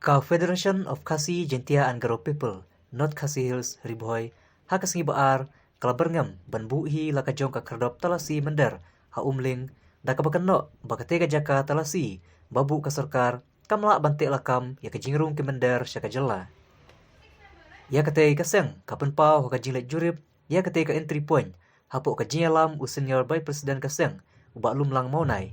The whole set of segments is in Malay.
Confederation of Khasi Jentia and Garo People, North Khasi Hills, Riboy, Hakas Ngibaar, Kalaberngam, Banbuhi, Lakajong Kakardop Talasi Mender, Haumling, Dakabakano, Bakatega Jaka Talasi, Babu Kasorkar, Kamla Bantik Lakam, Yakajingrung Kemender, Syakajala. Ya katay kaseng, kapan pau hakajinglet jurip, ya katay ka entry point, hapok kajingalam senior by President kaseng, ubaklum lang maunay.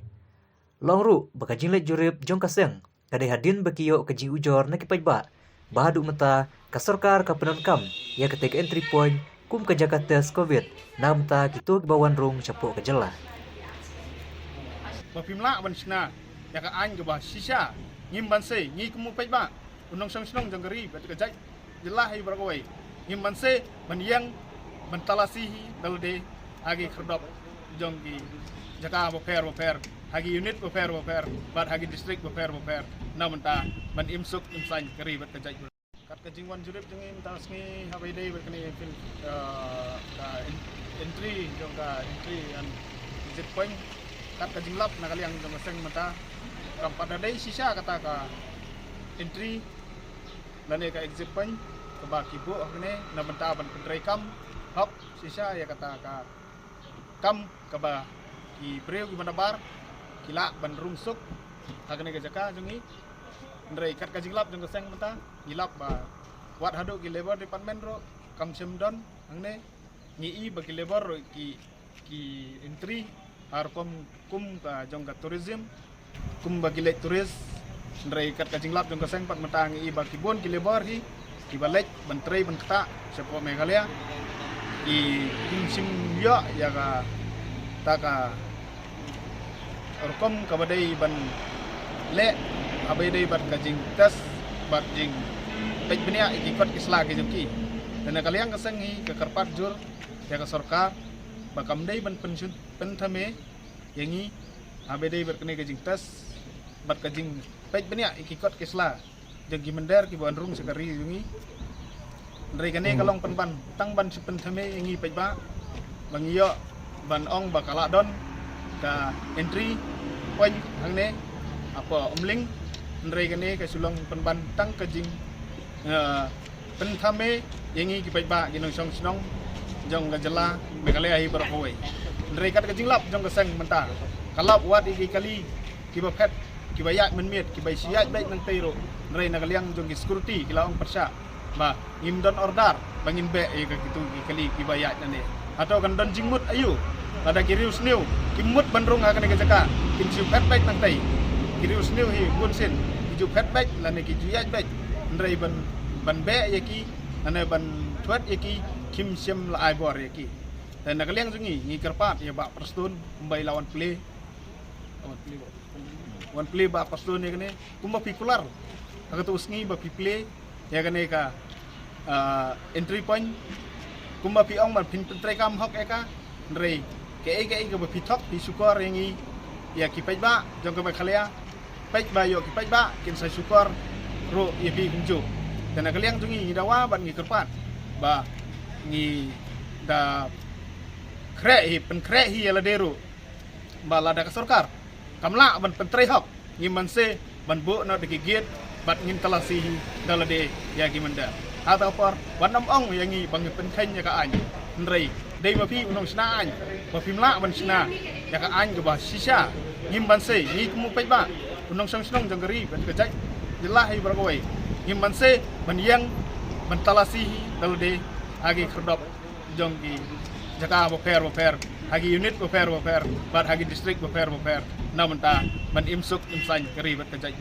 Longru, bakajinglet jurip jong kaseng, kadai hadin bakiyo kajing ujor nakipajba, bahadu mata kasorkar kapenon kam, ya katay ka entry point, kum kajaka tes COVID, namta kitu kibawan rung capok kajala. Bapimla bansna, ya ka an gaba sisa, ngim banse, ngi kumu pajba, unong sang janggari, bat kajai jelah hi berkawai ngimban se mendiang mentalasihi dalde hagi kerdop jongki jaka boper hagi unit boper bat hagi distrik boper namenta ban imsuk imsan keri bat kajai kat kajingwan jurip jengi mentasmi habai dei berkeni entry jongka entry an exit point kat kajinglap nakaliang jong seng mata kampada dei sisa kata ka entry lane ka exit point keba kibu ne na benta ban pentrai kam hop sisa ya kata ka kam keba ki breu ki manabar kila ban rungsuk agne ka jaka jungi ndrai kat ka jinglap jung seng menta gilap ba wat hadu ki labor department ro kam semdon angne ngi ba ki labor ro ki entry har kum ka jong ka tourism kum ba ki lek turis ndrai kat ka jinglap jung seng pat menta ngi ba ki bon ki labor hi Ibalek bentrai bentak sepo Meghalaya I kimsim ya ka taka orkom kabadai ban le abadai bat kajing tes bat jing pej benia ikot isla ke jengki dan kalian kesengi ke kerpat jur ya ke sorkar bakam dai ban pensiun pentame yangi abadai berkene kajing tes bat kajing pej benia ikot isla jengki mender ki ban rung sekari jungi ndrai kane kalong penban tang ban sipen thame ngi pejba bangiyo ban ong bakala don ka entry point hangne apa umling ndrai kane ka sulong penban tang kajing pen thame ngi ki pejba ginong song snong jong gajala Meghalaya hi berkoi ndrai kat kajing lap jong keseng menta kalap wat iki kali ki bapet ki bayak menmiet ki bay siat baik nang teiro ndrai nakaliang jong ki security kilaong persya ba ngimdon ordar bangin be e ka gitu kali ki bayak nane atau kan don jingmut ayu ada kirius new kimut bandrung akan ke jaka kim siu pet baik nang tai kirius new hi bunsin ju pet baik lane ki juyat baik ndrai ban be yaki ane ban tuat yaki kim sim la ai bor yaki dan nakaliang jungi ngi kerpat ya ba perstun mbai lawan play wan play ba paston ne kene kumba pikular aga to usngi ba play ya kene ka entry point kumba pi ong man pin pentrai kam hok eka ndrei ke ba pitok pi sukor yangi ya ki pej ba jong ka Meghalaya pej ba yo ki pej ba kin sa sukor ro ya pi kunju dan kaliang jungi ngi dawa ban ngi kerpat ba ngi da kre hi ala deru ba lada ka sorkar kamla ban pentrai hok ngiman se ban bu no digigit bat ngin talasi dalade ya gimanda atau por wanam ong yangi bang penkhanya ka an ndrei dei ma pi unong sna an ba pimla ban sna ya ka an ba sisa ngimban se ngi kumu pejba unong sang snong janggari ban kajai jelah hi berkawai ngimban se ban yang ban talasi dalade hagi kerdop jongki jaka boper hagi unit boper bat hagi distrik boper namenta ban imsuk imsan keri bat kajai